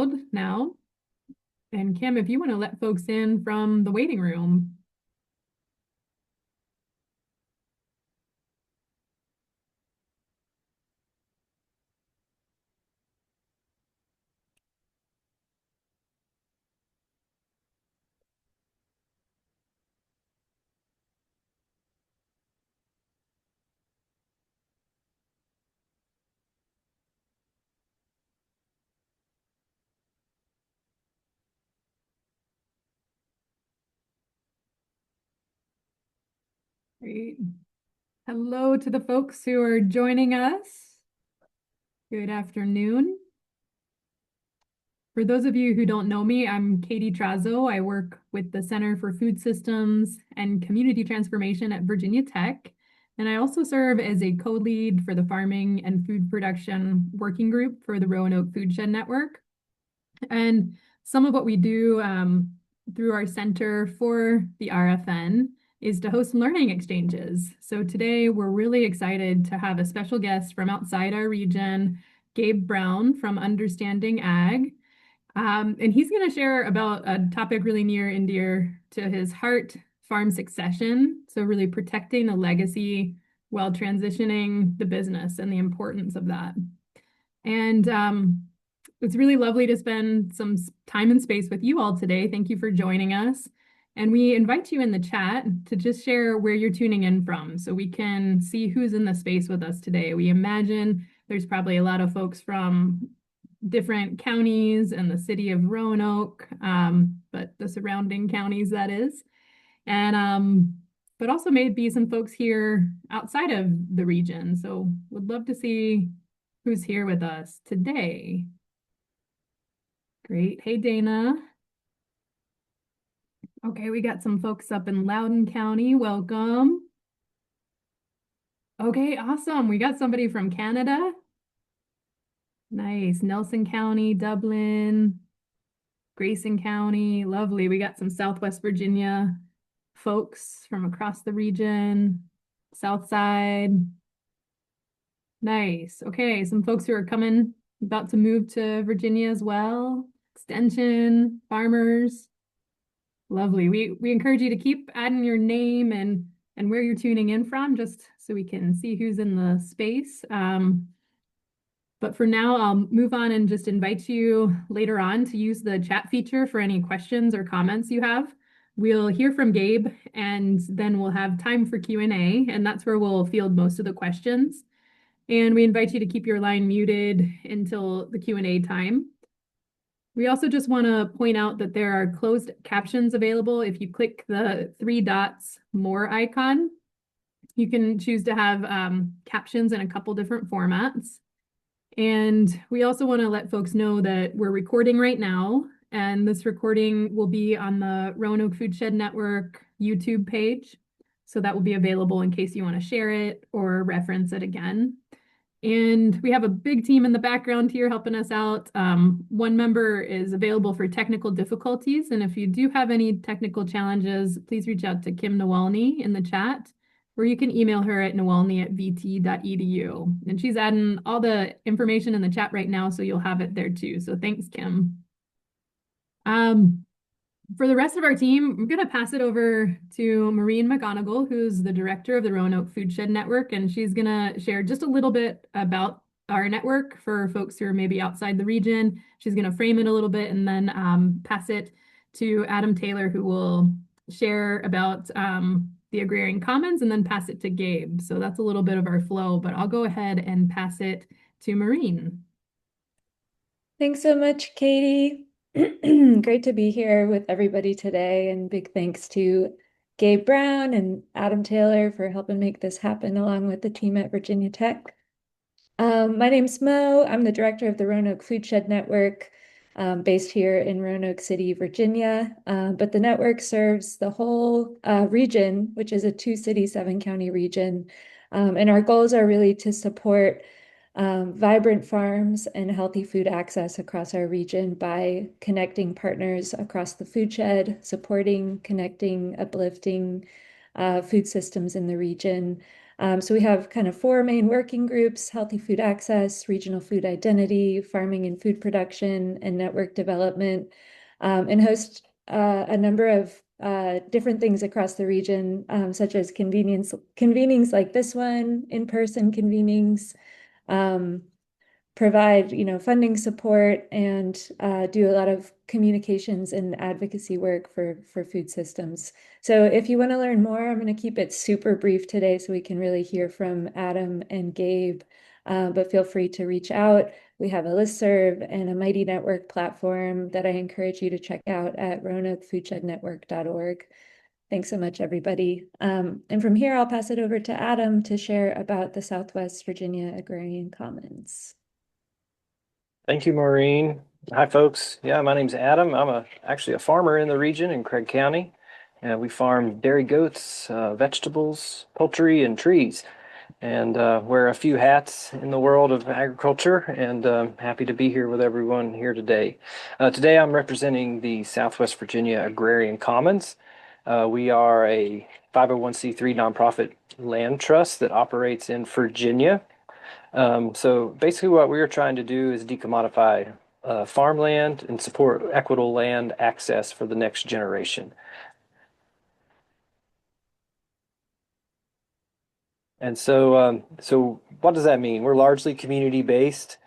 loud now. And Kim, if you want to let folks in from the waiting room. Great. Hello to the folks who are joining us. Good afternoon. For those of you who don't know me, I'm Katie Trazo. I work with the Center for Food Systems and Community Transformation at Virginia Tech. And I also serve as a co-lead for the Farming and Food Production Working Group for the Roanoke Foodshed Network. And some of what we do through our center for the RFN is to host learning exchanges. So today we're really excited to have a special guest from outside our region, Gabe Brown from Understanding Ag. And he's going to share about a topic really near and dear to his heart, farm succession. So really protecting the legacy while transitioning the business and the importance of that. And it's really lovely to spend some time and space with you all today. Thank you for joining us. And we invite you in the chat to just share where you're tuning in from so we can see who's in the space with us today. We imagine there's probably a lot of folks from different counties and the city of Roanoke, but the surrounding counties, that is. And but also maybe some folks here outside of the region. So would love to see who's here with us today. Great. Hey, Dana. Okay, we got some folks up in Loudoun County. Welcome. Okay, awesome. We got somebody from Canada. Nice. Nelson County, Dublin, Grayson County. Lovely. We got some Southwest Virginia folks from across the region, South Side. Nice. Okay, some folks who are coming, about to move to Virginia as well. Extension, farmers. Lovely. We encourage you to keep adding your name and where you're tuning in from, just so we can see who's in the space. But for now, I'll move on and just invite you later on to use the chat feature for any questions or comments you have. We'll hear from Gabe, and then we'll have time for Q&A, and that's where we'll field most of the questions. And we invite you to keep your line muted until the Q&A time. We also just want to point out that there are closed captions available. If you click the 3 dots more icon, you can choose to have captions in a couple different formats. And we also want to let folks know that we're recording right now, and this recording will be on the Roanoke Foodshed Network YouTube page. So that will be available in case you want to share it or reference it again. And we have a big team in the background here helping us out. One member is available for technical difficulties. And if you do have any technical challenges, please reach out to Kim Nowalny in the chat, or you can email her at nowalny@vt.edu. And she's adding all the information in the chat right now, so you'll have it there too. So thanks, Kim. For the rest of our team, I'm going to pass it over to Maureen McGonigal, who's the director of the Roanoke Foodshed Network, and she's going to share just a little bit about our network for folks who are maybe outside the region. She's going to frame it a little bit and then pass it to Adam Taylor, who will share about the Agrarian Commons and then pass it to Gabe. So that's a little bit of our flow, but I'll go ahead and pass it to Maureen. Thanks so much, Katie. Great to be here with everybody today, and big thanks to Gabe Brown and Adam Taylor for helping make this happen along with the team at Virginia Tech. My name's Mo. I'm the director of the Roanoke Foodshed Network, based here in Roanoke City, Virginia. But the network serves the whole region, which is a 2-city, 7-county region. And our goals are really to support vibrant farms and healthy food access across our region by connecting partners across the foodshed, supporting, connecting, uplifting food systems in the region, So we have kind of four main working groups: healthy food access, regional food identity, farming and food production, and network development, and host a number of different things across the region, such as convenings like this one, in-person convenings, um, provide, funding support, and do a lot of communications and advocacy work for food systems. So if you want to learn more, I'm going to keep it super brief today so we can really hear from Adam and Gabe. But feel free to reach out. We have a listserv and a Mighty Network platform that I encourage you to check out at roanokefoodshednetwork.org. Thanks so much, everybody. And from here, I'll pass it over to Adam to share about the Southwest Virginia Agrarian Commons. Thank you, Maureen. Hi, folks. Yeah, my name's Adam. I'm actually a farmer in the region in Craig County. We farm dairy goats, vegetables, poultry, and trees, and wear a few hats in the world of agriculture, and happy to be here with everyone here today. Today I'm representing the Southwest Virginia Agrarian Commons. We are a 501c3 nonprofit land trust that operates in Virginia. So basically what we are trying to do is decommodify farmland and support equitable land access for the next generation. And so what does that mean? We're largely community based,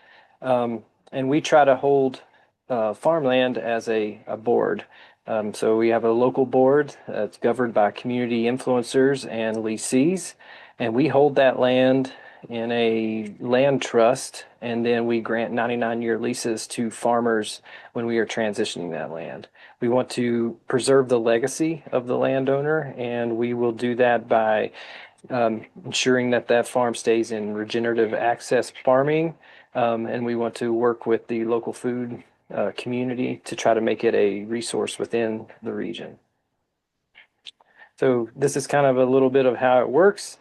and we try to hold farmland as a board. So we have a local board that's governed by community influencers and leasees, and we hold that land in a land trust, and then we grant 99-year leases to farmers when we are transitioning that land. We want to preserve the legacy of the landowner, and we will do that by ensuring that that farm stays in regenerative access farming. And we want to work with the local food community to try to make it a resource within the region. So this is kind of a little bit of how it works.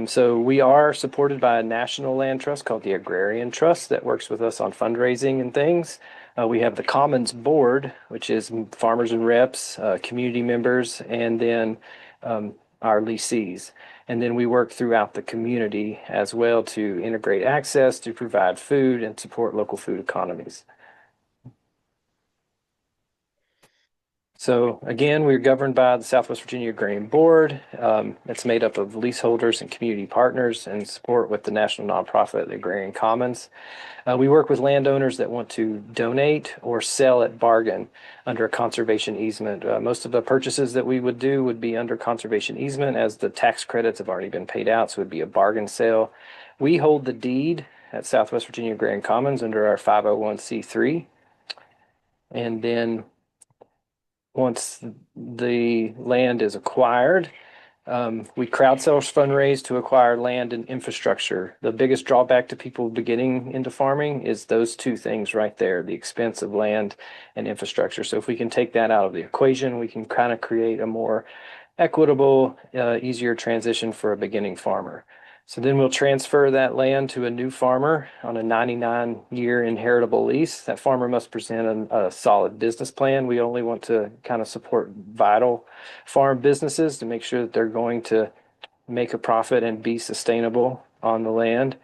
So we are supported by a national land trust called the Agrarian Trust that works with us on fundraising and things. We have the Commons Board, which is farmers and reps, community members, and then our leasees. And then we work throughout the community as well to integrate access, to provide food, and support local food economies. So again, we're governed by the Southwest Virginia Agrarian Board. It's made up of leaseholders and community partners and support with the national nonprofit, the Agrarian Commons. We work with landowners that want to donate or sell at bargain under a conservation easement. Most of the purchases that we would do would be under conservation easement, as the tax credits have already been paid out, so it would be a bargain sale. We hold the deed at Southwest Virginia Agrarian Commons under our 501c3. And then once the land is acquired, we crowdsource fundraise to acquire land and infrastructure. The biggest drawback to people beginning into farming is those two things right there, the expense of land and infrastructure. So if we can take that out of the equation, we can kind of create a more equitable, easier transition for a beginning farmer. So then we'll transfer that land to a new farmer on a 99-year inheritable lease. That farmer must present a solid business plan. We only want to kind of support vital farm businesses to make sure that they're going to make a profit and be sustainable on the land.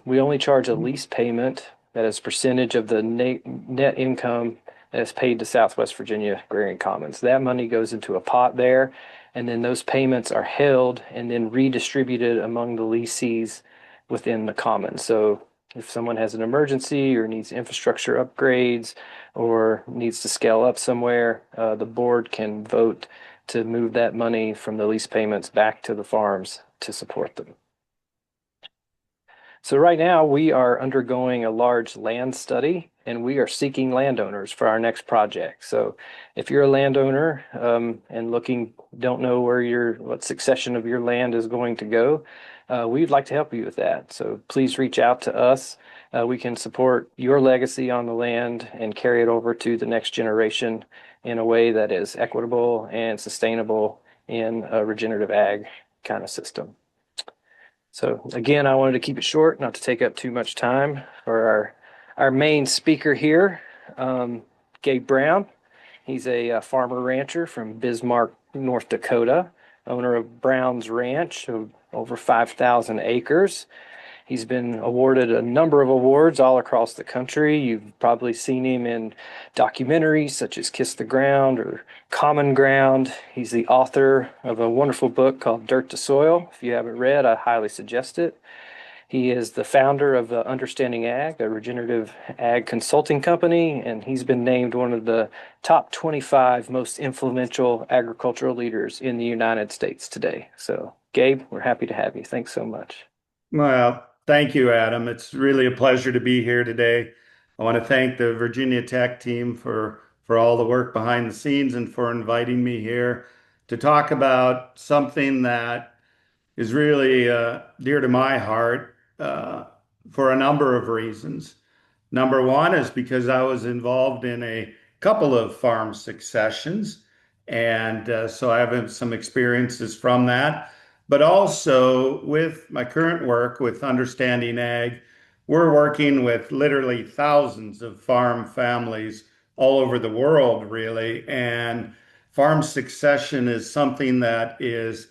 We only charge a lease payment that is percentage of the net income that is paid to Southwest Virginia Agrarian Commons. That money goes into a pot there, and then those payments are held and then redistributed among the leasees within the commons. So if someone has an emergency or needs infrastructure upgrades or needs to scale up somewhere, the board can vote to move that money from the lease payments back to the farms to support them. So right now we are undergoing a large land study, and we are seeking landowners for our next project. So if you're a landowner and don't know what succession of your land is going to go, we'd like to help you with that. So please reach out to us. We can support your legacy on the land and carry it over to the next generation in a way that is equitable and sustainable in a regenerative ag kind of system. So again, I wanted to keep it short, not to take up too much time for our main speaker here, Gabe Brown. He's a farmer rancher from Bismarck, North Dakota, owner of Brown's Ranch, over 5,000 acres. He's been awarded a number of awards all across the country. You've probably seen him in documentaries such as Kiss the Ground or Common Ground. He's the author of a wonderful book called Dirt to Soil. If you haven't read, I highly suggest it. He is the founder of Understanding Ag, a regenerative ag consulting company, and he's been named one of the top 25 most influential agricultural leaders in the United States today. So, Gabe, we're happy to have you. Thanks so much. Well, thank you, Adam. It's really a pleasure to be here today. I want to thank the Virginia Tech team for all the work behind the scenes and for inviting me here to talk about something that is really dear to my heart for a number of reasons. Number one is because I was involved in a couple of farm successions, and so I have some experiences from that. But also with my current work with Understanding Ag, we're working with literally thousands of farm families all over the world, really. And farm succession is something that is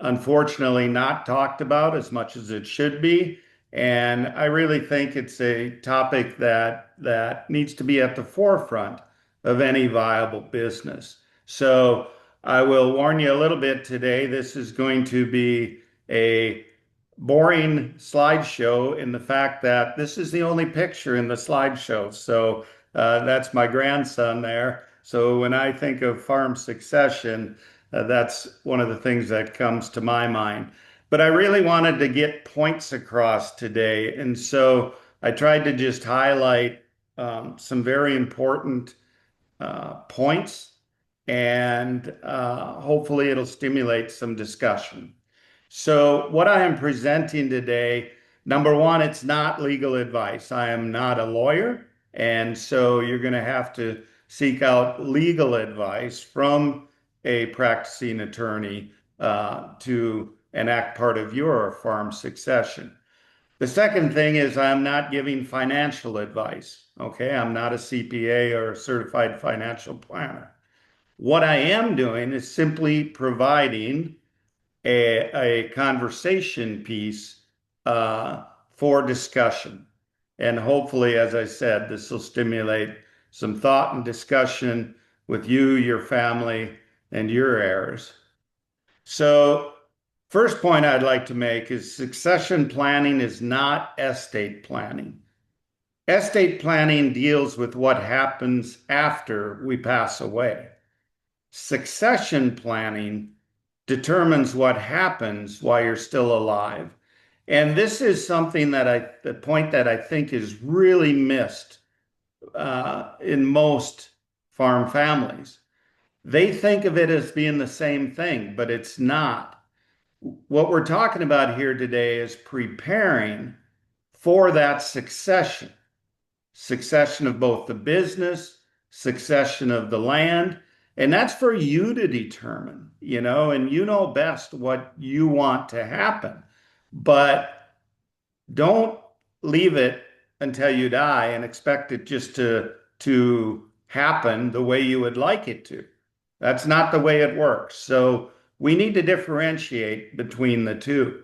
unfortunately not talked about as much as it should be. And I really think it's a topic that needs to be at the forefront of any viable business. So I will warn you a little bit today. This is going to be a boring slideshow in the fact that this is the only picture in the slideshow. So that's my grandson there. So when I think of farm succession, that's one of the things that comes to my mind. But I really wanted to get points across today. And so I tried to just highlight some very important points, and hopefully it'll stimulate some discussion. So what I am presenting today, number one, it's not legal advice. I am not a lawyer, and so you're going to have to seek out legal advice from a practicing attorney to enact part of your farm succession. The second thing is I'm not giving financial advice. Okay, I'm not a CPA or a certified financial planner. What I am doing is simply providing a conversation piece for discussion. And hopefully, as I said, this will stimulate some thought and discussion with you, your family, and your heirs. So, first point I'd like to make is succession planning is not estate planning. Estate planning deals with what happens after we pass away. Succession planning determines what happens while you're still alive. And this is something that the point that I think is really missed in most farm families. They think of it as being the same thing, but it's not. What we're talking about here today is preparing for that succession. Succession of both the business, succession of the land, and that's for you to determine, and you know best what you want to happen. But don't leave it until you die and expect it just to happen the way you would like it to. That's not the way it works. So we need to differentiate between the two.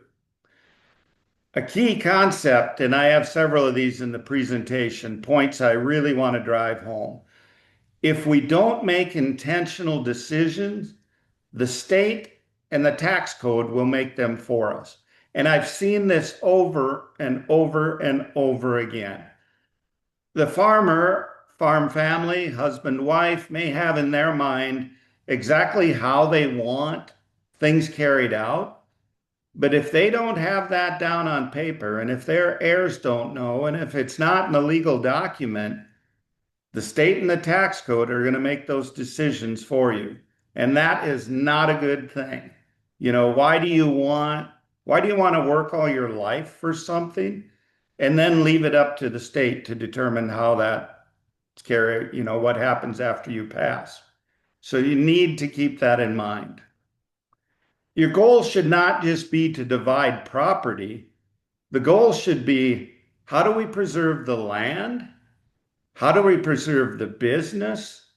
A key concept, and I have several of these in the presentation, points I really want to drive home. If we don't make intentional decisions, the state and the tax code will make them for us. And I've seen this over and over and over again. The farm family, husband, wife, may have in their mind exactly how they want things carried out. But if they don't have that down on paper, and if their heirs don't know, and if it's not in a legal document, the state and the tax code are going to make those decisions for you. And that is not a good thing. Why do you want to work all your life for something and then leave it up to the state to determine how what happens after you pass? So you need to keep that in mind. Your goal should not just be to divide property. The goal should be, how do we preserve the land? How do we preserve the business?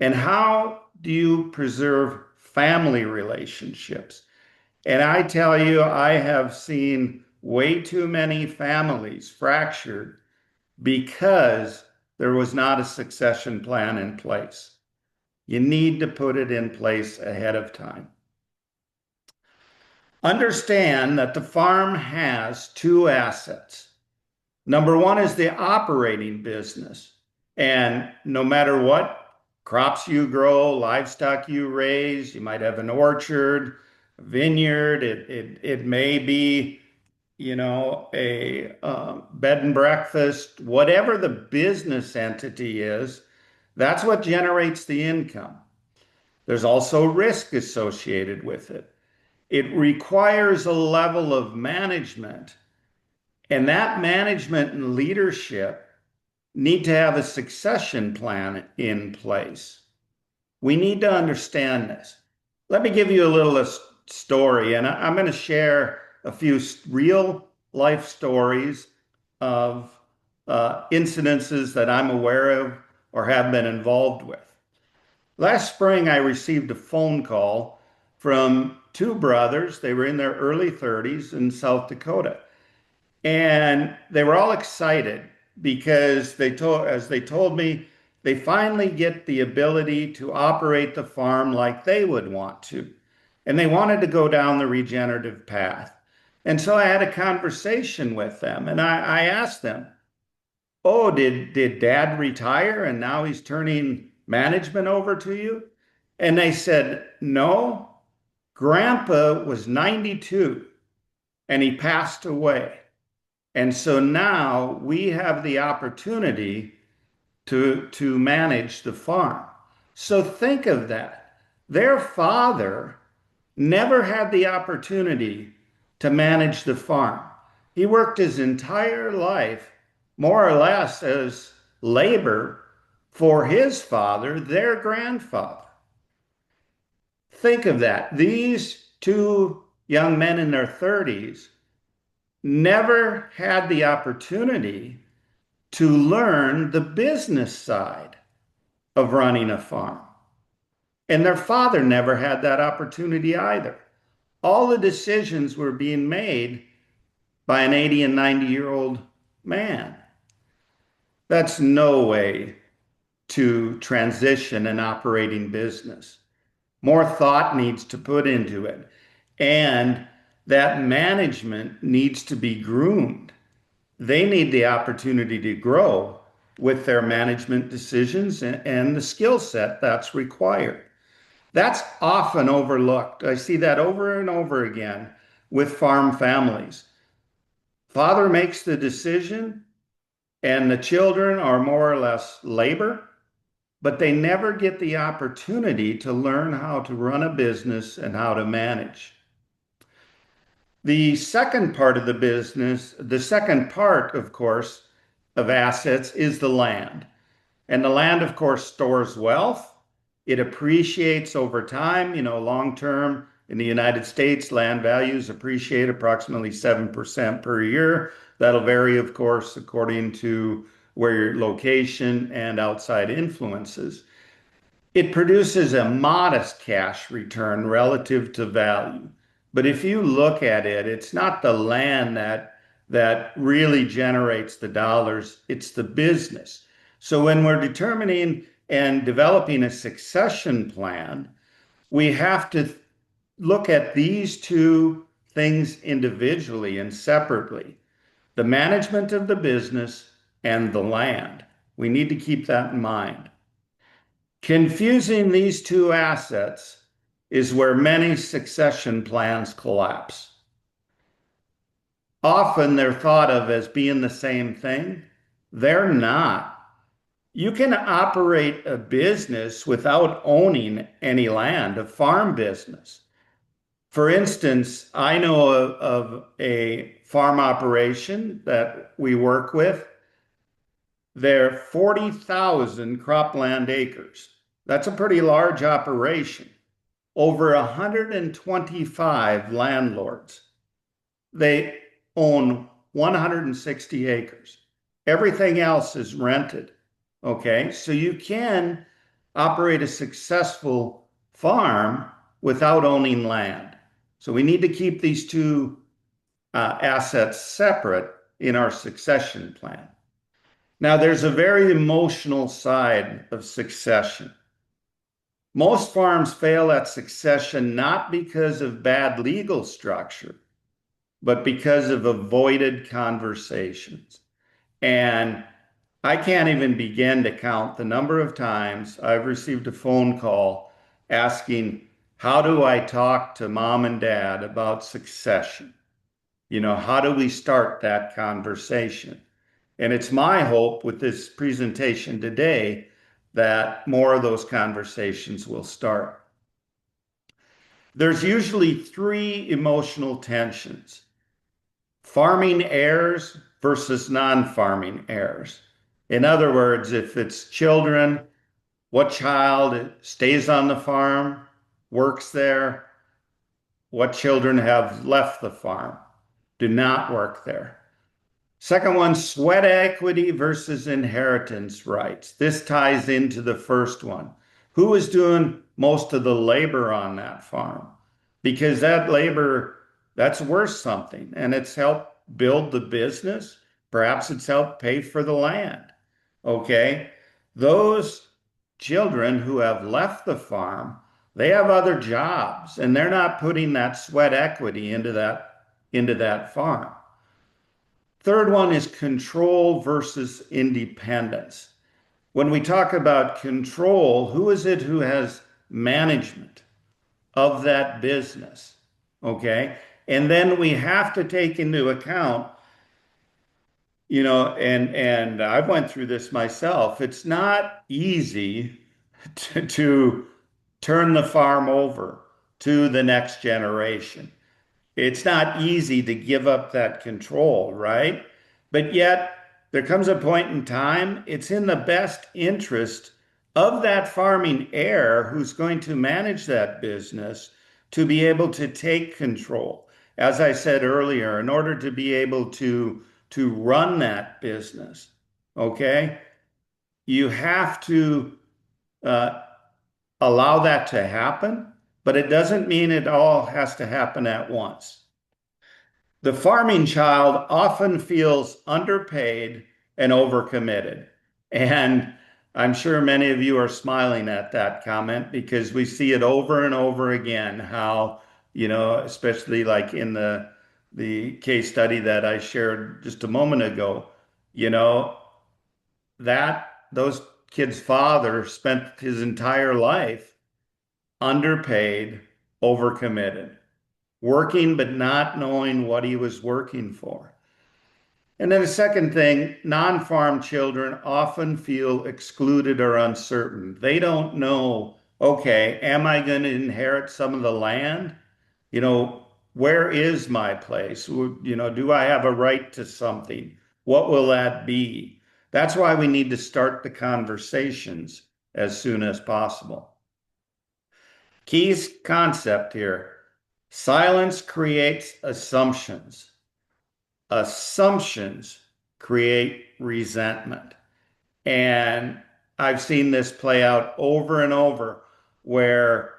And how do you preserve family relationships? And I tell you, I have seen way too many families fractured because there was not a succession plan in place. You need to put it in place ahead of time. Understand that the farm has two assets. Number one is the operating business. And no matter what crops you grow, livestock you raise, you might have an orchard, a vineyard, it may be, a bed and breakfast, whatever the business entity is, that's what generates the income. There's also risk associated with it. It requires a level of management, and that management and leadership need to have a succession plan in place. We need to understand this. Let me give you a little story, and I'm going to share a few real life stories of incidences that I'm aware of or have been involved with. Last spring, I received a phone call from two brothers. They were in their early 30s in South Dakota. And they were all excited because as they told me, they finally get the ability to operate the farm like they would want to. And they wanted to go down the regenerative path. And so I had a conversation with them and I asked them, oh, did dad retire and now he's turning management over to you? And they said, no, grandpa was 92 and he passed away. And so now we have the opportunity to manage the farm. So think of that. Their father never had the opportunity to manage the farm. He worked his entire life, more or less, as labor for his father, their grandfather. Think of that. These two young men in their 30s never had the opportunity to learn the business side of running a farm. And their father never had that opportunity either. All the decisions were being made by an 80 and 90-year-old man. That's no way to transition an operating business. More thought needs to put into it. And that management needs to be groomed. They need the opportunity to grow with their management decisions and the skill set that's required. That's often overlooked. I see that over and over again with farm families. Father makes the decision, and the children are more or less labor, but they never get the opportunity to learn how to run a business and how to manage. The second part of the business, the second part, of course, of assets is the land. And the land, of course, stores wealth. It appreciates over time. Long term in the United States, land values appreciate approximately 7% per year. That'll vary, of course, according to where your location and outside influences. It produces a modest cash return relative to value. But if you look at it, it's not the land that really generates the dollars, it's the business. So when we're determining and developing a succession plan, we have to look at these two things individually and separately. The management of the business and the land. We need to keep that in mind. Confusing these two assets is where many succession plans collapse. Often they're thought of as being the same thing. They're not. You can operate a business without owning any land, a farm business. For instance, I know of a farm operation that we work with. They're 40,000 cropland acres. That's a pretty large operation. Over 125 landlords. They own 160 acres. Everything else is rented. Okay, so you can operate a successful farm without owning land. So we need to keep these two assets separate in our succession plan. Now, there's a very emotional side of succession. Most farms fail at succession not because of bad legal structure, but because of avoided conversations. And I can't even begin to count the number of times I've received a phone call asking, how do I talk to mom and dad about succession? How do we start that conversation? And it's my hope with this presentation today that more of those conversations will start. There's usually three emotional tensions: farming heirs versus non-farming heirs. In other words, if it's children, what child stays on the farm, works there? What children have left the farm, do not work there? Second one, sweat equity versus inheritance rights. This ties into the first one. Who is doing most of the labor on that farm? Because that labor, that's worth something, and it's helped build the business. Perhaps it's helped pay for the land. Okay? Those children who have left the farm, they have other jobs, and they're not putting that sweat equity into that farm. Third one is control versus independence. When we talk about control, who is it who has management of that business? Okay. And then we have to take into account, and I went through this myself. It's not easy to turn the farm over to the next generation. It's not easy to give up that control, right? But yet, there comes a point in time, it's in the best interest of that farming heir who's going to manage that business to be able to take control. As I said earlier, in order to be able to run that business, okay, you have to allow that to happen, but it doesn't mean it all has to happen at once. The farming child often feels underpaid and overcommitted. And I'm sure many of you are smiling at that comment because we see it over and over again how, especially like in the case study that I shared just a moment ago, that those kids' father spent his entire life underpaid, overcommitted, working but not knowing what he was working for. And then the second thing, non-farm children often feel excluded or uncertain. They don't know, okay, am I going to inherit some of the land? Where is my place? Do I have a right to something? What will that be? That's why we need to start the conversations as soon as possible. Key concept here. Silence creates assumptions. Assumptions create resentment. And I've seen this play out over and over where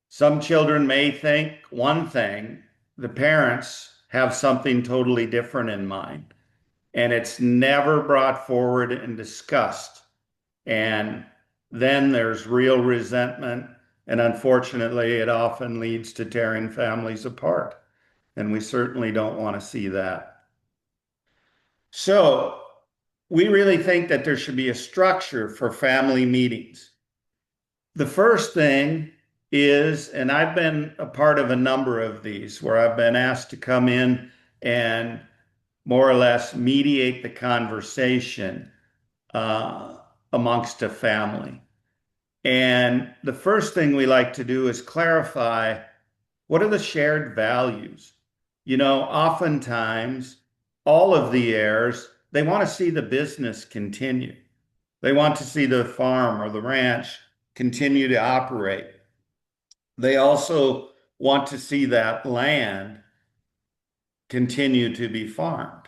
some children may think one thing, the parents have something totally different in mind, and it's never brought forward and discussed. And then there's real resentment, and unfortunately, it often leads to tearing families apart. And we certainly don't want to see that. So we really think that there should be a structure for family meetings. The first thing is, and I've been a part of a number of these where I've been asked to come in and more or less mediate the conversation amongst a family. And the first thing we like to do is clarify, what are the shared values? Oftentimes, all of the heirs, they want to see the business continue. They want to see the farm or the ranch continue to operate. They also want to see that land continue to be farmed.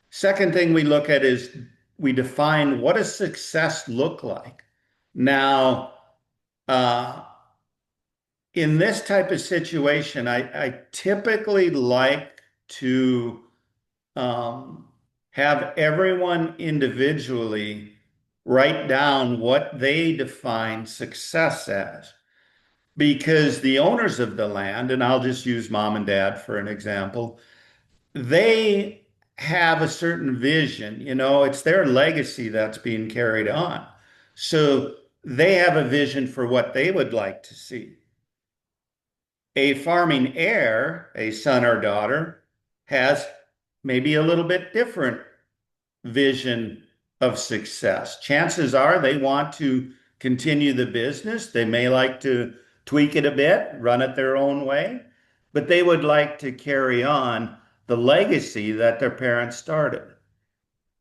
Second thing we look at is we define, what does success look like? Now, in this type of situation, I typically like to have everyone individually write down what they define success as. Because the owners of the land, and I'll just use mom and dad for an example, they have a certain vision. It's their legacy that's being carried on. So they have a vision for what they would like to see. A farming heir, a son or daughter, has maybe a little bit different vision of success. Chances are they want to continue the business. They may like to tweak it a bit, run it their own way, but they would like to carry on the legacy that their parents started.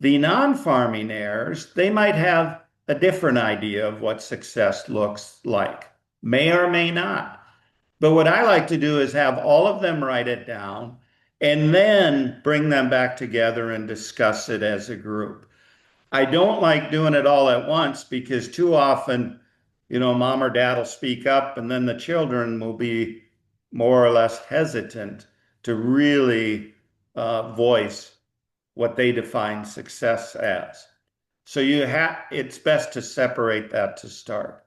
The non-farming heirs, they might have a different idea of what success looks like, may or may not. But what I like to do is have all of them write it down and then bring them back together and discuss it as a group. I don't like doing it all at once because too often, mom or dad will speak up and then the children will be more or less hesitant to really voice what they define success as. So it's best to separate that to start.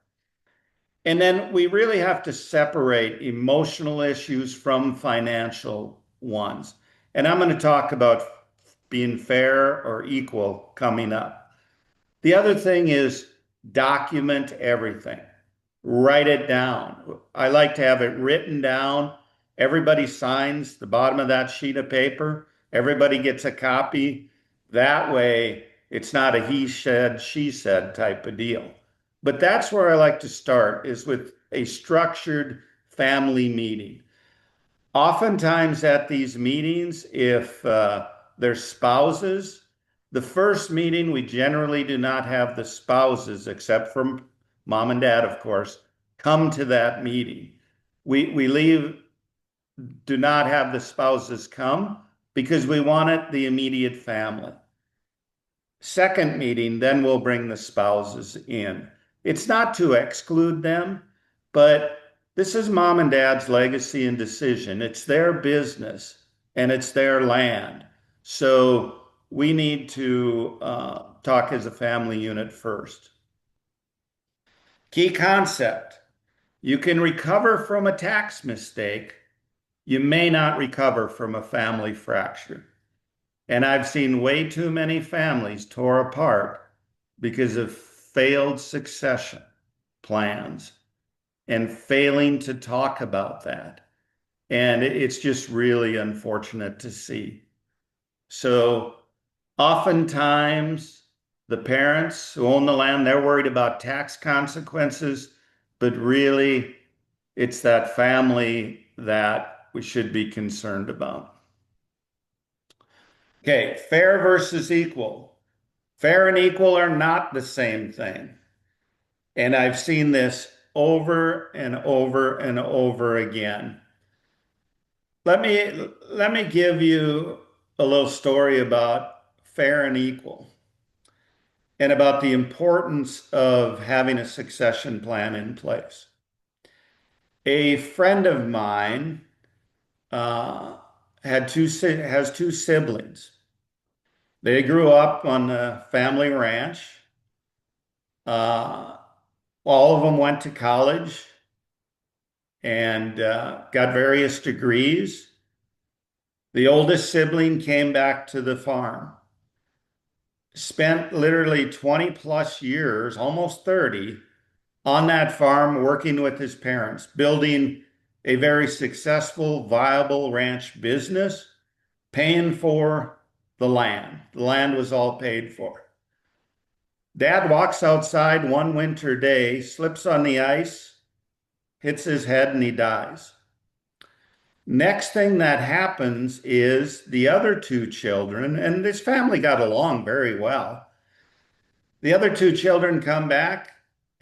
And then we really have to separate emotional issues from financial ones. And I'm going to talk about being fair or equal coming up. The other thing is document everything. Write it down. I like to have it written down. Everybody signs the bottom of that sheet of paper. Everybody gets a copy. That way, it's not a he said, she said type of deal. But that's where I like to start, is with a structured family meeting. Oftentimes at these meetings, if there's spouses, the first meeting, we generally do not have the spouses, except from mom and dad, of course, come to that meeting. We do not have the spouses come because we want it the immediate family. Second meeting, then we'll bring the spouses in. It's not to exclude them, but this is mom and dad's legacy and decision. It's their business and it's their land. So we need to talk as a family unit first. Key concept. You can recover from a tax mistake. You may not recover from a family fracture. And I've seen way too many families tore apart because of failed succession plans and failing to talk about that. And it's just really unfortunate to see. So oftentimes the parents who own the land, they're worried about tax consequences, but really it's that family that we should be concerned about. Okay, fair versus equal. Fair and equal are not the same thing. And I've seen this over and over and over again. Let me give you a little story about fair and equal and about the importance of having a succession plan in place. A friend of mine has two siblings. They grew up on a family ranch. All of them went to college and got various degrees. The oldest sibling came back to the farm, spent literally 20 plus years, almost 30, on that farm working with his parents, building a very successful, viable ranch business, paying for the land. The land was all paid for. Dad walks outside one winter day, slips on the ice, hits his head, and he dies. Next thing that happens is the other two children, and this family got along very well. The other two children come back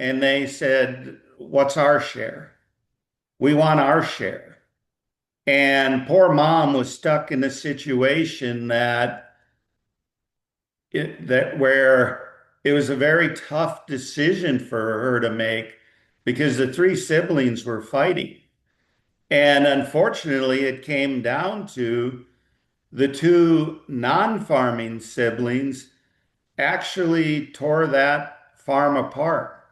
and they said, "What's our share? We want our share." And poor mom was stuck in a situation where it was a very tough decision for her to make because the three siblings were fighting. And unfortunately, it came down to the two non-farming siblings actually tore that farm apart,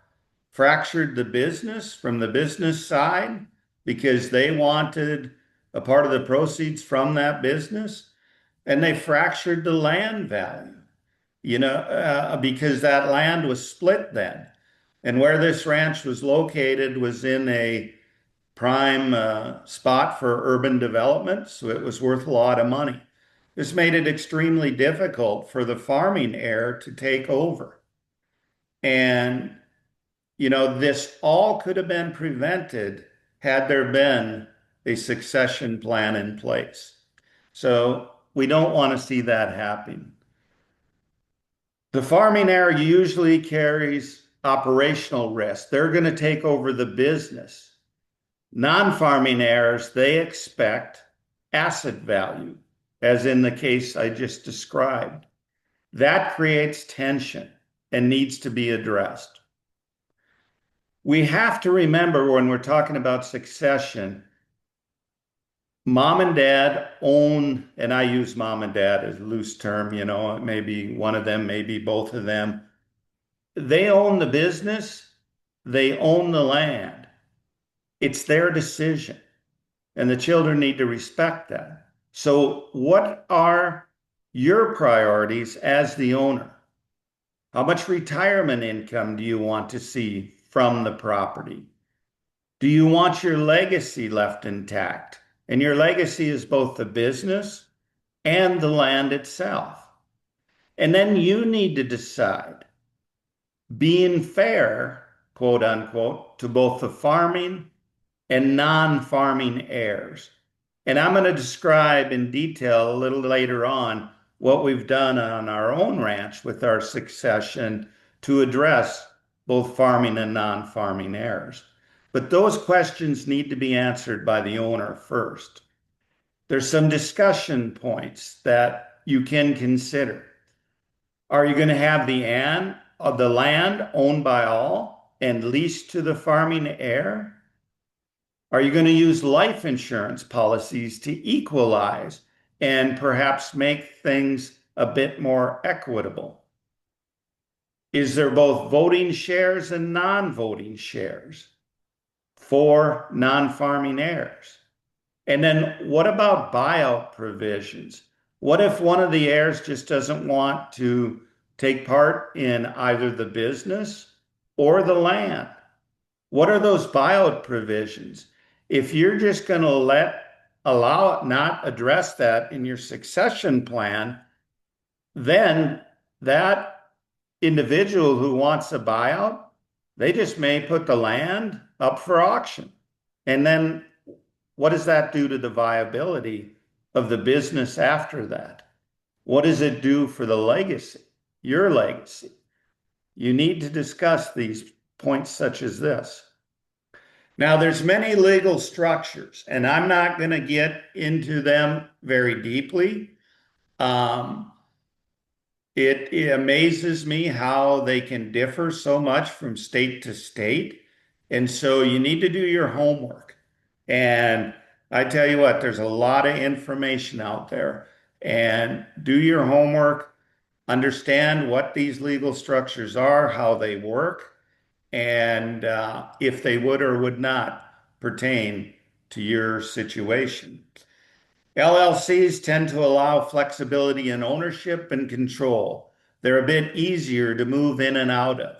fractured the business from the business side because they wanted a part of the proceeds from that business, and they fractured the land value, because that land was split then. And where this ranch was located was in a prime spot for urban development, so it was worth a lot of money. This made it extremely difficult for the farming heir to take over. And, this all could have been prevented had there been a succession plan in place. So we don't want to see that happen. The farming heir usually carries operational risk. They're going to take over the business. Non-farming heirs, they expect asset value, as in the case I just described. That creates tension and needs to be addressed. We have to remember when we're talking about succession, mom and dad own, and I use mom and dad as a loose term, maybe one of them, maybe both of them. They own the business, they own the land. It's their decision, and the children need to respect that. So, what are your priorities as the owner? How much retirement income do you want to see from the property? Do you want your legacy left intact? And your legacy is both the business and the land itself. And then you need to decide, being fair, quote unquote, to both the farming and non-farming heirs. And I'm going to describe in detail a little later on what we've done on our own ranch with our succession to address both farming and non-farming heirs. But those questions need to be answered by the owner first. There's some discussion points that you can consider. Are you going to have the land owned by all and leased to the farming heir? Are you going to use life insurance policies to equalize and perhaps make things a bit more equitable? Is there both voting shares and non-voting shares for non-farming heirs? And then what about buyout provisions? What if one of the heirs just doesn't want to take part in either the business or the land? What are those buyout provisions? If you're just going to not address that in your succession plan, then that individual who wants a buyout, they just may put the land up for auction. And then what does that do to the viability of the business after that? What does it do for the legacy, your legacy? You need to discuss these points such as this. Now, there's many legal structures, and I'm not going to get into them very deeply. It amazes me how they can differ so much from state to state. And so you need to do your homework. And I tell you what, there's a lot of information out there. And do your homework, understand what these legal structures are, how they work, and if they would or would not pertain to your situation. LLCs tend to allow flexibility in ownership and control. They're a bit easier to move in and out of.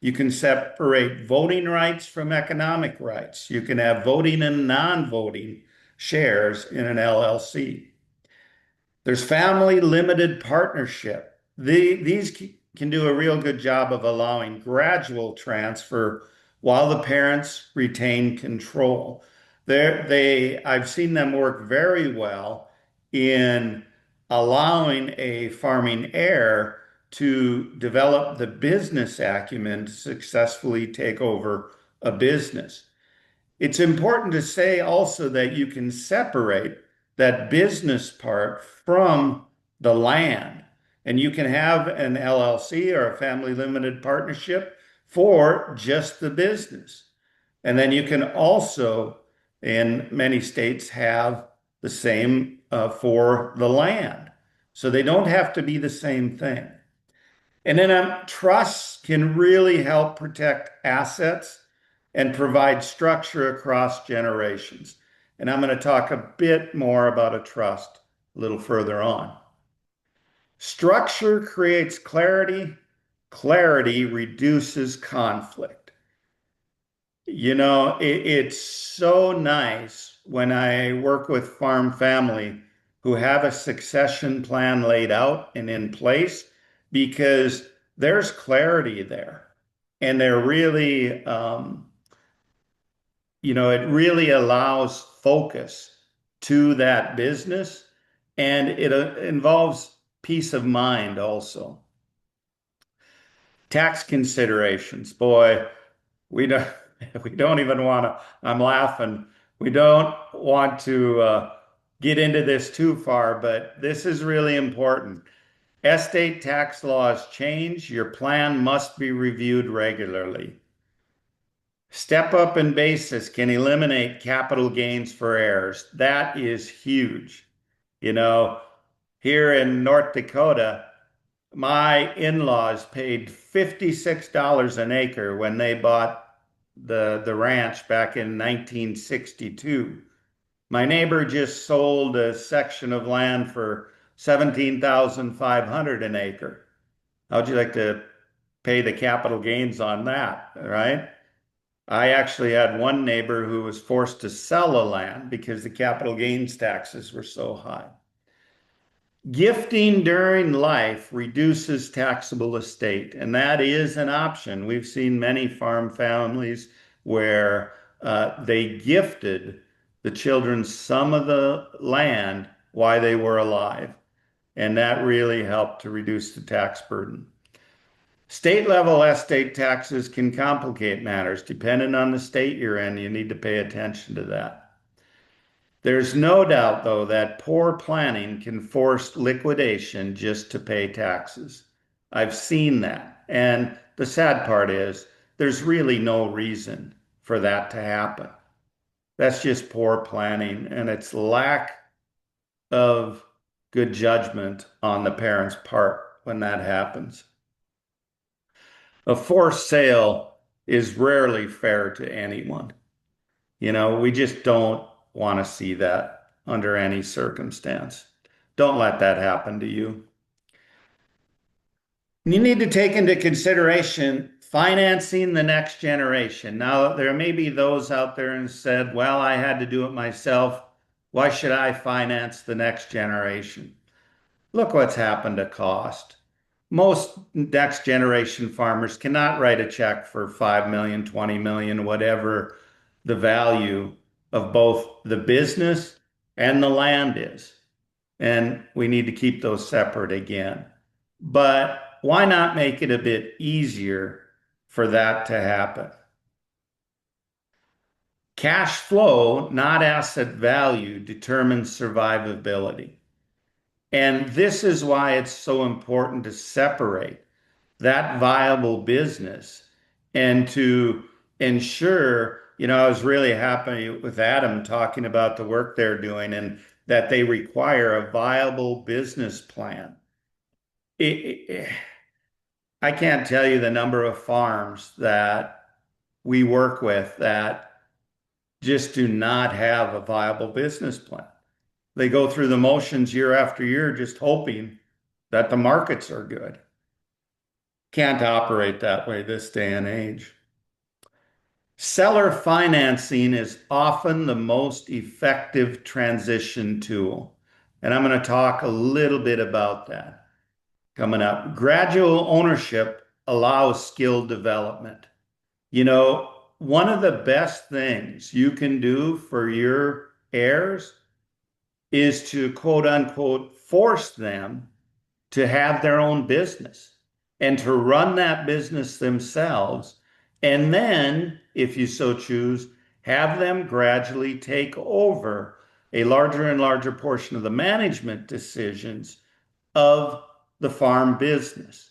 You can separate voting rights from economic rights. You can have voting and non-voting shares in an LLC. There's family limited partnership. These can do a real good job of allowing gradual transfer while the parents retain control. I've seen them work very well in allowing a farming heir to develop the business acumen to successfully take over a business. It's important to say also that you can separate that business part from the land, and you can have an LLC or a family limited partnership for just the business. And then you can also and many states have the same for the land. So they don't have to be the same thing. And then trusts can really help protect assets and provide structure across generations. And I'm going to talk a bit more about a trust a little further on. Structure creates clarity. Clarity reduces conflict. It's so nice when I work with farm family who have a succession plan laid out and in place because there's clarity there. And they're really, it really allows focus to that business, and it involves peace of mind also. Tax considerations, boy, we don't we don't even want to. I'm laughing. We don't want to get into this too far, but this is really important. Estate tax laws change. Your plan must be reviewed regularly. Step up in basis can eliminate capital gains for heirs. That is huge. Here in North Dakota, my in-laws paid $56 an acre when they bought the ranch back in 1962. My neighbor just sold a section of land for $17,500 an acre. How'd you like to pay the capital gains on that, right? I actually had one neighbor who was forced to sell a land because the capital gains taxes were so high. Gifting during life reduces taxable estate, and that is an option. We've seen many farm families where they gifted the children some of the land while they were alive, and that really helped to reduce the tax burden. State level estate taxes can complicate matters. Depending on the state you're in, you need to pay attention to that. There's no doubt, though, that poor planning can force liquidation just to pay taxes. I've seen that. And the sad part is there's really no reason for that to happen. That's just poor planning, and it's lack of good judgment on the parent's part when that happens. A forced sale is rarely fair to anyone. We just don't want to see that under any circumstance. Don't let that happen to you. You need to take into consideration financing the next generation. Now, there may be those out there and said, well, I had to do it myself. Why should I finance the next generation? Look what's happened to cost. Most next generation farmers cannot write a check for 5 million, 20 million, whatever the value of both the business and the land is. And we need to keep those separate again. But why not make it a bit easier for that to happen? Cash flow, not asset value, determines survivability. And this is why it's so important to separate that viable business and to ensure, I was really happy with Adam talking about the work they're doing and that they require a viable business plan. I can't tell you the number of farms that we work with that just do not have a viable business plan. They go through the motions year after year, just hoping that the markets are good. Can't operate that way this day and age. Seller financing is often the most effective transition tool. And I'm going to talk a little bit about that coming up. Gradual ownership allows skill development. One of the best things you can do for your heirs is to quote unquote force them to have their own business and to run that business themselves. And then, if you so choose, have them gradually take over a larger and larger portion of the management decisions of the farm business.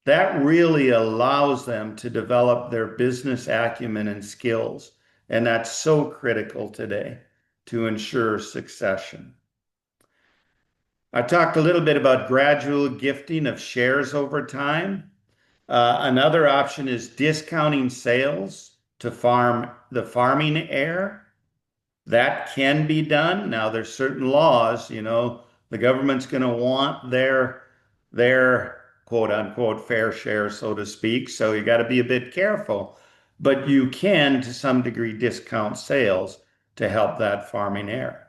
That really allows them to develop their business acumen and skills. And that's so critical today to ensure succession. I talked a little bit about gradual gifting of shares over time. Another option is discounting sales to farm the farming heir. That can be done. Now, there's certain laws, the government's going to want their quote unquote fair share, so to speak. So you got to be a bit careful. But you can, to some degree, discount sales to help that farming heir.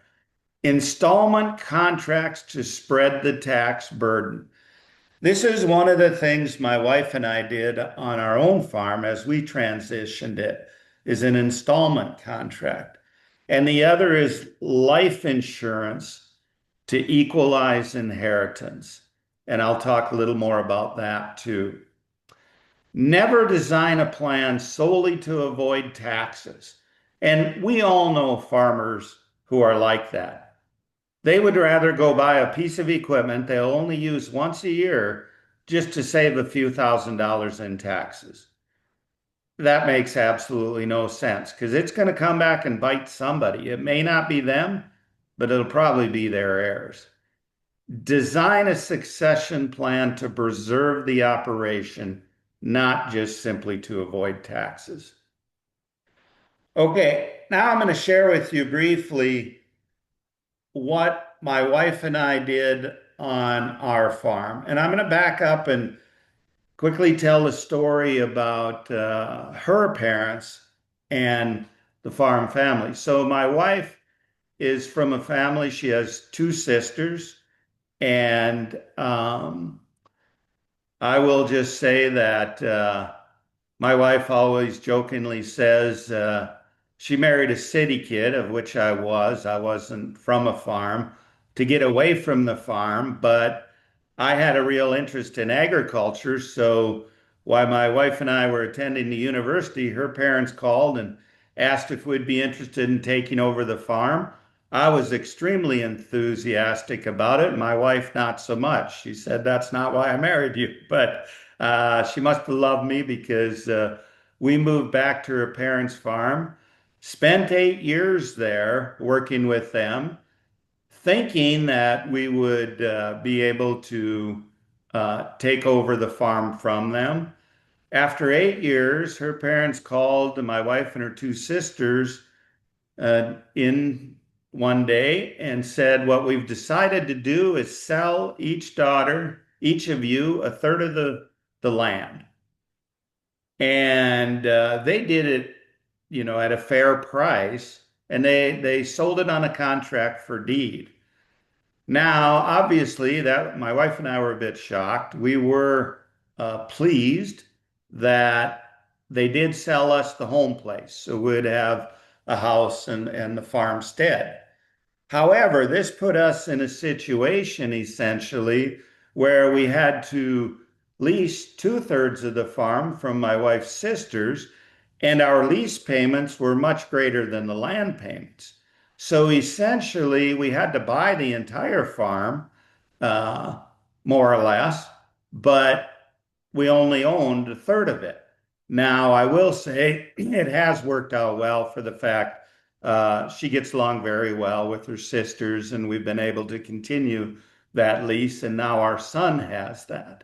Installment contracts to spread the tax burden. This is one of the things my wife and I did on our own farm as we transitioned it, is an installment contract. And the other is life insurance to equalize inheritance. And I'll talk a little more about that too. Never design a plan solely to avoid taxes. And we all know farmers who are like that. They would rather go buy a piece of equipment they'll only use once a year just to save a few $1,000s in taxes. That makes absolutely no sense because it's going to come back and bite somebody. It may not be them, but it'll probably be their heirs. Design a succession plan to preserve the operation, not just simply to avoid taxes. Okay, now I'm going to share with you briefly what my wife and I did on our farm. And I'm going to back up and quickly tell the story about her parents and the farm family. So my wife is from a family, she has two sisters, and I will just say that my wife always jokingly says she married a city kid, of which I was. I wasn't from a farm, to get away from the farm, but I had a real interest in agriculture. So while my wife and I were attending the university, her parents called and asked if we'd be interested in taking over the farm. I was extremely enthusiastic about it. My wife, not so much. She said, "That's not why I married you." But she must have loved me because we moved back to her parents' farm, spent 8 years there working with them, thinking that we would be able to take over the farm from them. After 8 years, her parents called my wife and her two sisters in one day and said, "What we've decided to do is sell each daughter, each of you, a third of the land." And they did it, at a fair price, and they sold it on a contract for deed. Now, obviously, that my wife and I were a bit shocked. We were pleased that they did sell us the home place, so we'd have a house and the farmstead. However, this put us in a situation essentially where we had to lease 2/3 of the farm from my wife's sisters, and our lease payments were much greater than the land payments. So essentially, we had to buy the entire farm, more or less, but we only owned a third of it. Now, I will say it has worked out well for the fact she gets along very well with her sisters, and we've been able to continue that lease, and now our son has that.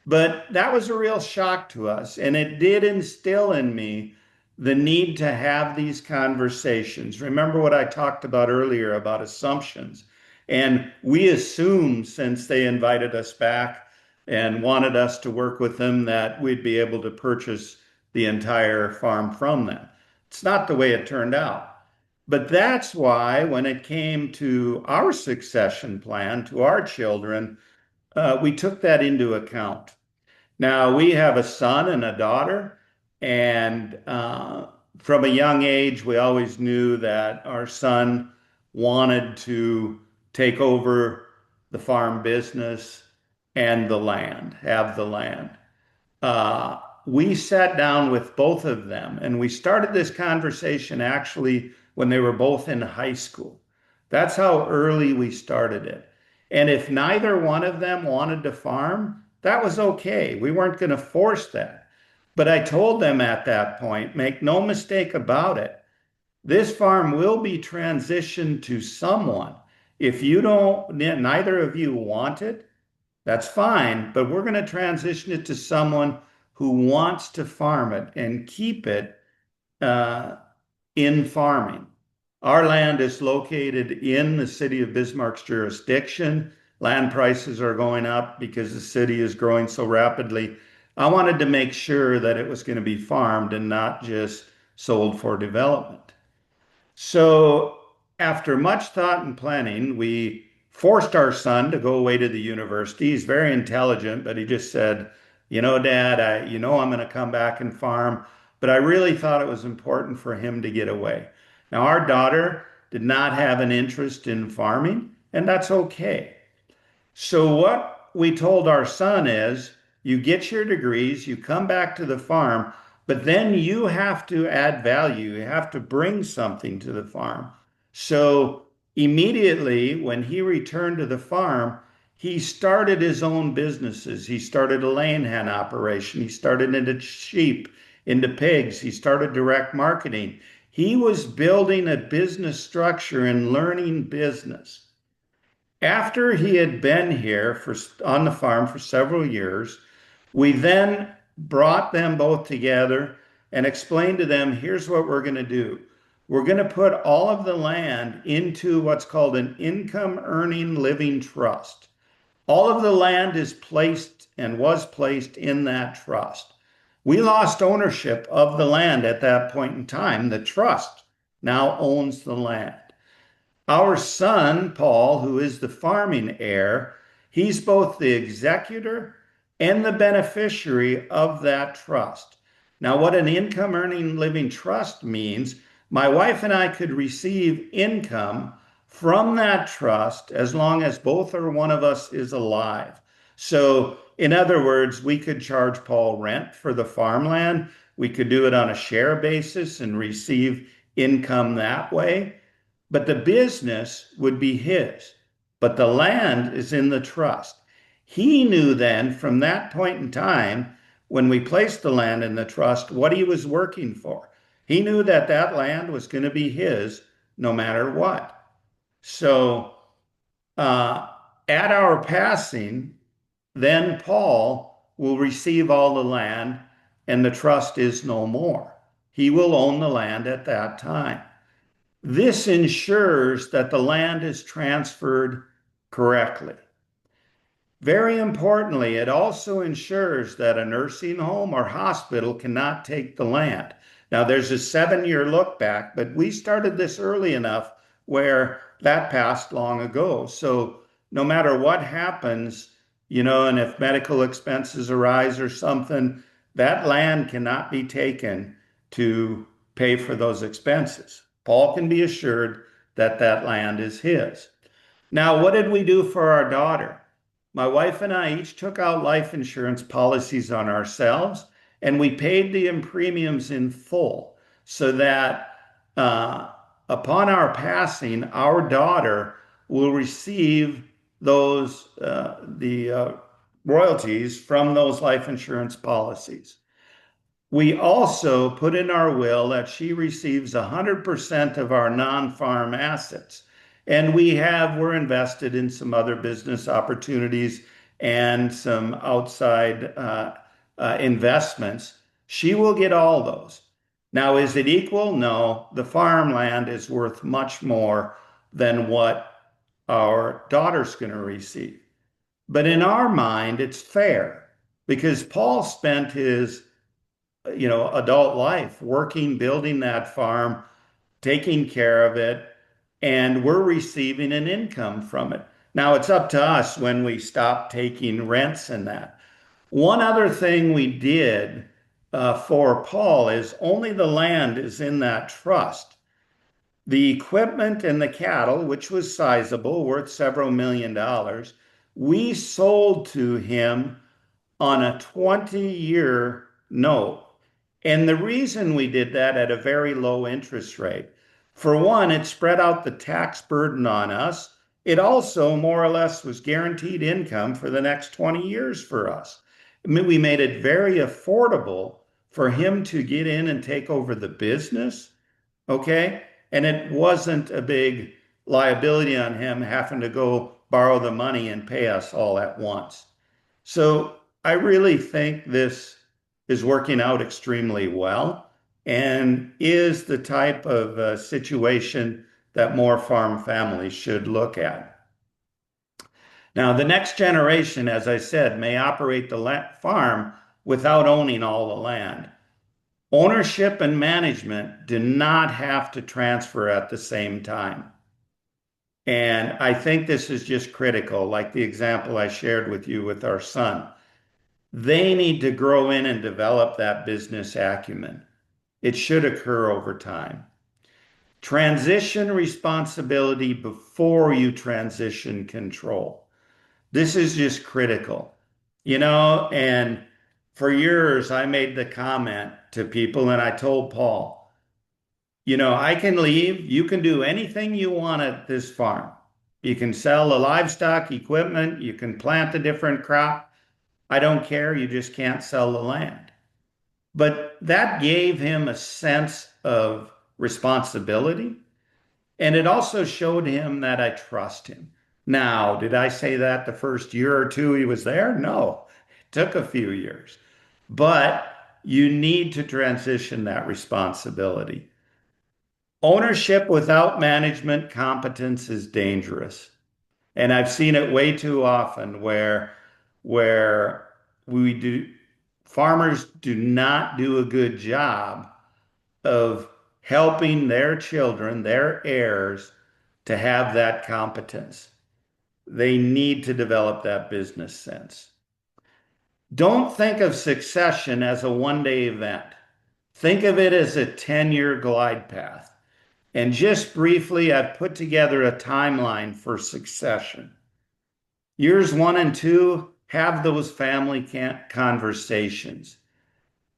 But that was a real shock to us, and it did instill in me the need to have these conversations. Remember what I talked about earlier about assumptions. And we assumed, since they invited us back and wanted us to work with them, that we'd be able to purchase the entire farm from them. It's not the way it turned out. But that's why when it came to our succession plan, to our children, we took that into account. Now, we have a son and a daughter, and from a young age, we always knew that our son wanted to take over the farm business and the land, have the land. We sat down with both of them, and we started this conversation actually when they were both in high school. That's how early we started it. And if neither one of them wanted to farm, that was okay. We weren't going to force that. But I told them at that point, make no mistake about it, This farm will be transitioned to someone. If you don't, neither of you want it, that's fine, but we're going to transition it to someone who wants to farm it and keep it uh, in farming. Our land is located in the city of Bismarck's jurisdiction. Land prices are going up because the city is growing so rapidly. I wanted to make sure that it was going to be farmed and not just sold for development. So, after much thought and planning, we forced our son to go away to the university. He's very intelligent, but he just said, Dad, I'm going to come back and farm. But I really thought it was important for him to get away. Now, our daughter did not have an interest in farming, and that's okay. So, what we told our son is you get your degrees, you come back to the farm, but then you have to add value. You have to bring something to the farm. So, immediately when he returned to the farm, he started his own businesses. He started a laying hen operation, he started into sheep, into pigs, he started direct marketing. He was building a business structure and learning business. After he had been here on the farm for several years, we then brought them both together and explained to them, here's what we're going to do. We're going to put all of the land into what's called an income earning living trust. All of the land is placed and was placed in that trust. We lost ownership of the land at that point in time. The trust now owns the land. Our son, Paul, who is the farming heir, he's both the executor and the beneficiary of that trust. Now, what an income earning living trust means, my wife and I could receive income from that trust as long as both or one of us is alive. So, in other words, we could charge Paul rent for the farmland. We could do it on a share basis and receive income that way. But the business would be his, but the land is in the trust. He knew then from that point in time, when we placed the land in the trust, what he was working for. He knew that that land was going to be his no matter what. So at our passing, then Paul will receive all the land and the trust is no more. He will own the land at that time. This ensures that the land is transferred correctly. Very importantly, it also ensures that a nursing home or hospital cannot take the land. Now, there's a 7-year look back, but we started this early enough where that passed long ago. So no matter what happens, and if medical expenses arise or something, that land cannot be taken to pay for those expenses. Paul can be assured that that land is his. Now, what did we do for our daughter? My wife and I each took out life insurance policies on ourselves, and we paid the premiums in full so that upon our passing, our daughter will receive the royalties from those life insurance policies. We also put in our will that she receives 100% of our non-farm assets. And we're invested in some other business opportunities and some outside investments. She will get all those. Now, is it equal? No, the farmland is worth much more than what our daughter's going to receive. But in our mind, it's fair because Paul spent his adult life working, building that farm, taking care of it, and we're receiving an income from it. Now it's up to us when we stop taking rents and that. One other thing we did for Paul is only the land is in that trust. The equipment and the cattle, which was sizable, worth several $1,000,000, we sold to him on a 20-year note. And the reason we did that at a very low interest rate, for one, it spread out the tax burden on us. It also more or less was guaranteed income for the next 20 years for us. We made it very affordable for him to get in and take over the business, okay? and it wasn't a big liability on him having to go borrow the money and pay us all at once. So I really think this is working out extremely well and is the type of situation that more farm families should look at. Now, the next generation, as I said, may operate the farm without owning all the land. Ownership and management do not have to transfer at the same time. And I think this is just critical, like the example I shared with you with our son. They need to grow in and develop that business acumen. It should occur over time. Transition responsibility before you transition control. This is just critical, and for years I made the comment to people and I told Paul, I can leave. You can do anything you want at this farm. You can sell the livestock equipment. You can plant a different crop. I don't care. You just can't sell the land. But that gave him a sense of responsibility. And it also showed him that I trust him. Now, did I say that the first year or two he was there? No, it took a few years. But you need to transition that responsibility. Ownership without management competence is dangerous. And I've seen it way too often where farmers do not do a good job of helping their children, their heirs, to have that competence. They need to develop that business sense. Don't think of succession as a one-day event. Think of it as a 10-year glide path. And just briefly, I've put together a timeline for succession. Years 1 and 2, have those family conversations.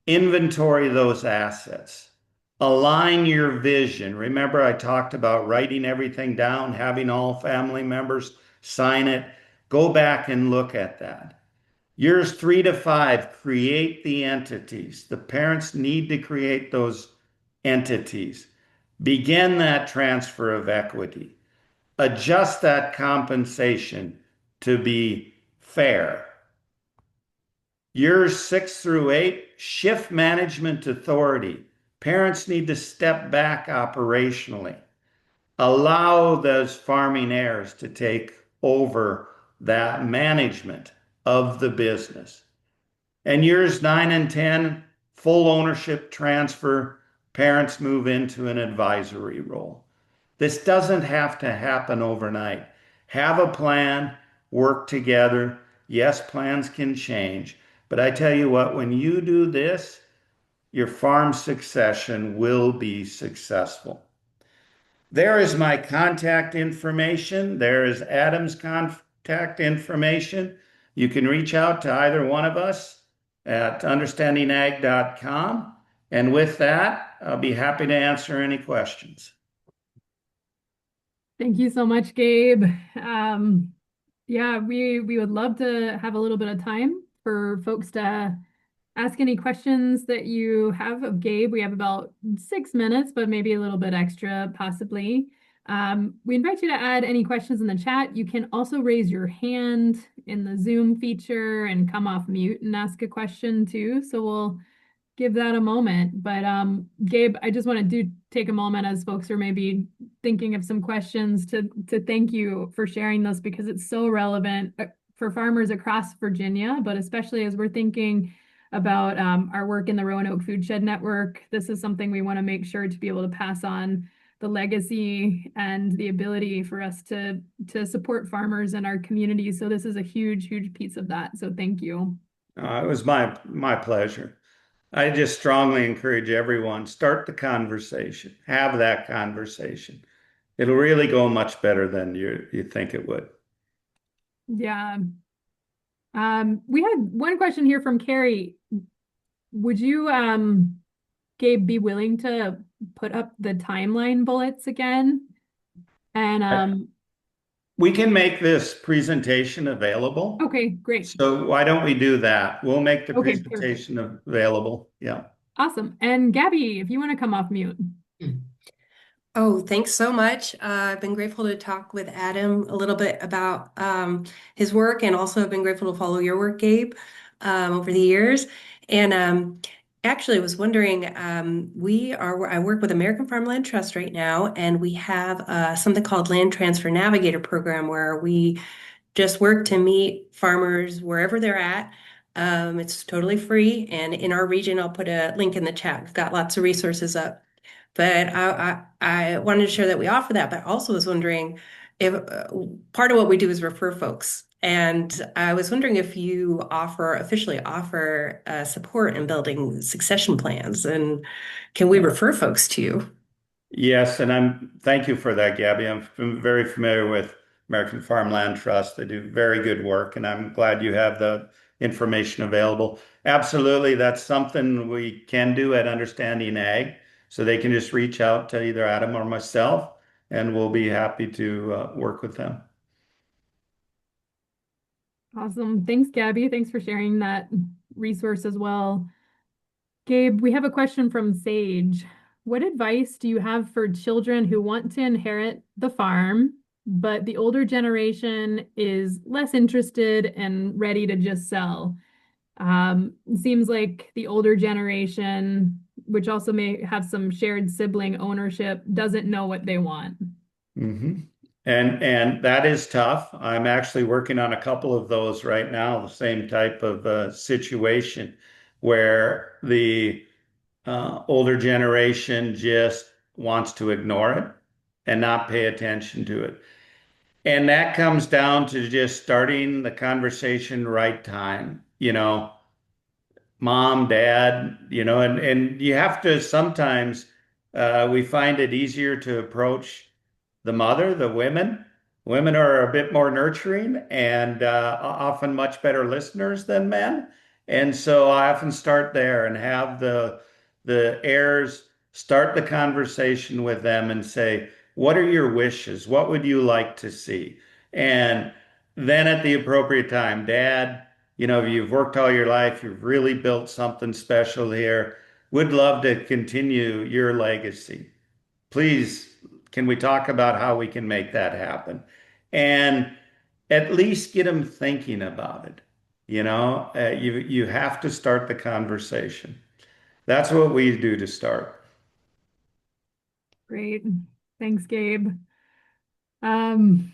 Inventory those assets. Align your vision. Remember, I talked about writing everything down, having all family members sign it. Go back and look at that. Years 3 to 5, create the entities. The parents need to create those entities. Begin that transfer of equity. Adjust that compensation to be fair. Years 6 through 8, shift management authority. Parents need to step back operationally. Allow those farming heirs to take over that management of the business. And years 9 and 10, full ownership transfer, parents move into an advisory role. This doesn't have to happen overnight. Have a plan, work together. Yes, plans can change. But I tell you what, when you do this, your farm succession will be successful. There is my contact information. There is Adam's contact information. You can reach out to either one of us at understandingag.com. And with that, I'll be happy to answer any questions. Thank you so much, Gabe. Yeah, we would love to have a little bit of time for folks to ask any questions that you have of Gabe. We have about 6 minutes, but maybe a little bit extra, possibly. We invite you to add any questions in the chat. You can also raise your hand in the Zoom feature and come off mute and ask a question too. So we'll give that a moment. But Gabe, I just want to take a moment as folks are maybe thinking of some questions to thank you for sharing this, because it's so relevant for farmers across Virginia, but especially as we're thinking about our work in the Roanoke Foodshed Network. This is something we want to make sure to be able to pass on the legacy and the ability for us to support farmers in our communities. So this is a huge, huge piece of that. So thank you. It was my pleasure. I just strongly encourage everyone, start the conversation, have that conversation. It'll really go much better than you think it would. Yeah. We had one question here from Carrie. Would you, Gabe, be willing to put up the timeline bullets again? And we can make this presentation available. Okay, great. So why don't we do that? We'll make the Okay, presentation available. Yeah. Awesome. And Gabby, if you want to come off mute. Oh, thanks so much. I've been grateful to talk with Adam a little bit about his work, and also have been grateful to follow your work, Gabe, over the years. And actually, I was wondering, I work with American Farmland Trust right now, and we have something called Land Transfer Navigator program where we just work to meet farmers wherever they're at. It's totally free, and in our region, I'll put a link in the chat. We've got lots of resources up. But I wanted to share that we offer that, but also was wondering if part of what we do is refer folks. And I was wondering if you officially offer support in building succession plans, and can we refer folks to you? Yes, and thank you for that, Gabby. I'm very familiar with American Farmland Trust. They do very good work, and I'm glad you have the information available. Absolutely, that's something we can do at Understanding Ag. So they can just reach out to either Adam or myself, and we'll be happy to work with them. Awesome. Thanks, Gabby. Thanks for sharing that resource as well. Gabe, we have a question from Sage. What advice do you have for children who want to inherit the farm, but the older generation is less interested and ready to just sell? It seems like the older generation, which also may have some shared sibling ownership, doesn't know what they want. Hmm. And that is tough. I'm actually working on a couple of those right now, the same type of situation where the older generation just wants to ignore it and not pay attention to it. And that comes down to just starting the conversation right time, mom, dad, and you have to sometimes, we find it easier to approach the mother, the women. Women are a bit more nurturing and often much better listeners than men. And so I often start there and have the heirs start the conversation with them and say, "What are your wishes? What would you like to see?" And then at the appropriate time, Dad, you've worked all your life, you've really built something special here. Would love to continue your legacy. Please, can we talk about how we can make that happen? And at least get them thinking about it. You have to start the conversation. That's what we do to start. Great. Thanks, Gabe. Um,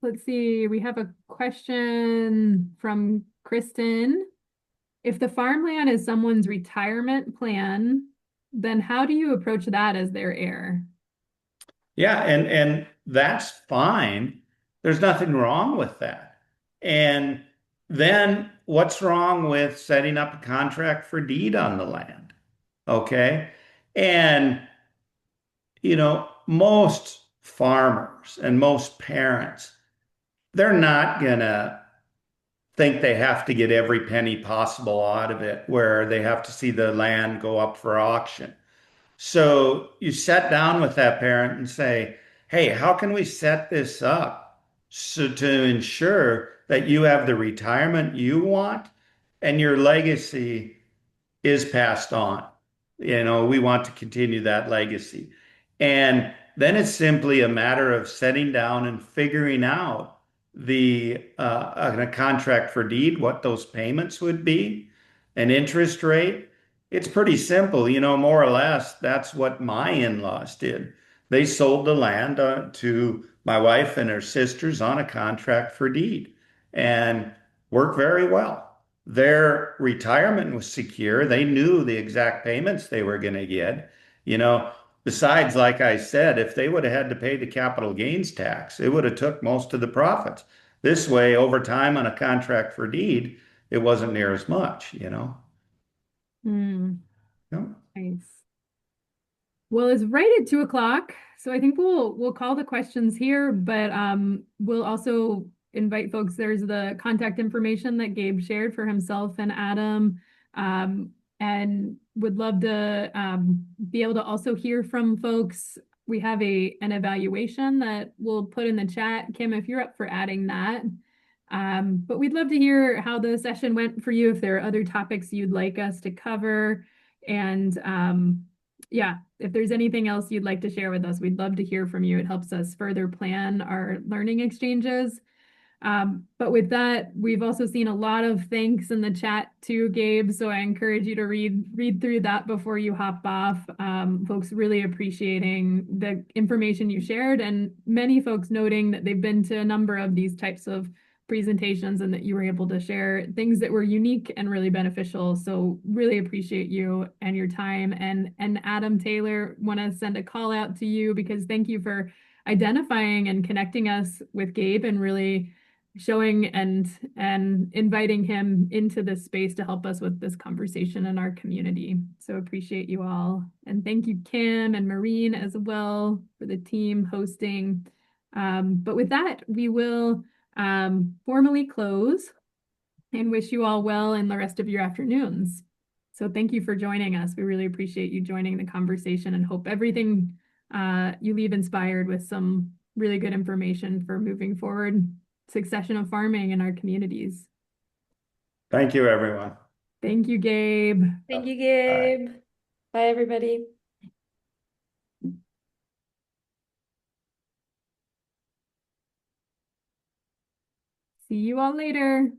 let's see. We have a question from Kristen. If the farmland is someone's retirement plan, then how do you approach that as their heir? Yeah, and that's fine. There's nothing wrong with that. And then what's wrong with setting up a contract for deed on the land? Okay. And most farmers and most parents, they're not gonna think they have to get every penny possible out of it, where they have to see the land go up for auction. So you sit down with that parent and say, "Hey, how can we set this up so to ensure that you have the retirement you want and your legacy is passed on? We want to continue that legacy." And then it's simply a matter of setting down and figuring out a contract for deed, what those payments would be, an interest rate. It's pretty simple, more or less. That's what my in-laws did. They sold the land to my wife and her sisters on a contract for deed and worked very well. Their retirement was secure. They knew the exact payments they were going to get. You know, Besides, like I said, if they would have had to pay the capital gains tax, it would have took most of the profits. This way, over time on a contract for deed, it wasn't near as much. Hmm, Yeah. nice. Well, it's right at 2 o'clock, so I think we'll call the questions here, but we'll also invite folks. There's the contact information that Gabe shared for himself and Adam, and would love to be able to also hear from folks. We have an evaluation that we'll put in the chat. Kim, if you're up for adding that. But we'd love to hear how the session went for you, if there are other topics you'd like us to cover. And yeah, if there's anything else you'd like to share with us, we'd love to hear from you. It helps us further plan our learning exchanges. But with that, we've also seen a lot of thanks in the chat too, Gabe. So I encourage you to read through that before you hop off. Folks really appreciating the information you shared, and many folks noting that they've been to a number of these types of presentations and that you were able to share things that were unique and really beneficial. So really appreciate you and your time. And Adam Taylor, want to send a call out to you because thank you for identifying and connecting us with Gabe and really showing and inviting him into this space to help us with this conversation in our community. So appreciate you all. And thank you, Kim and Maureen as well for the team hosting. But with that, we will formally close and wish you all well in the rest of your afternoons. So thank you for joining us. We really appreciate you joining the conversation and hope everything you leave inspired with some really good information for moving forward succession of farming in our communities. Thank you, everyone. Thank you, Gabe. Thank you, Gabe. Bye, everybody. See you all later.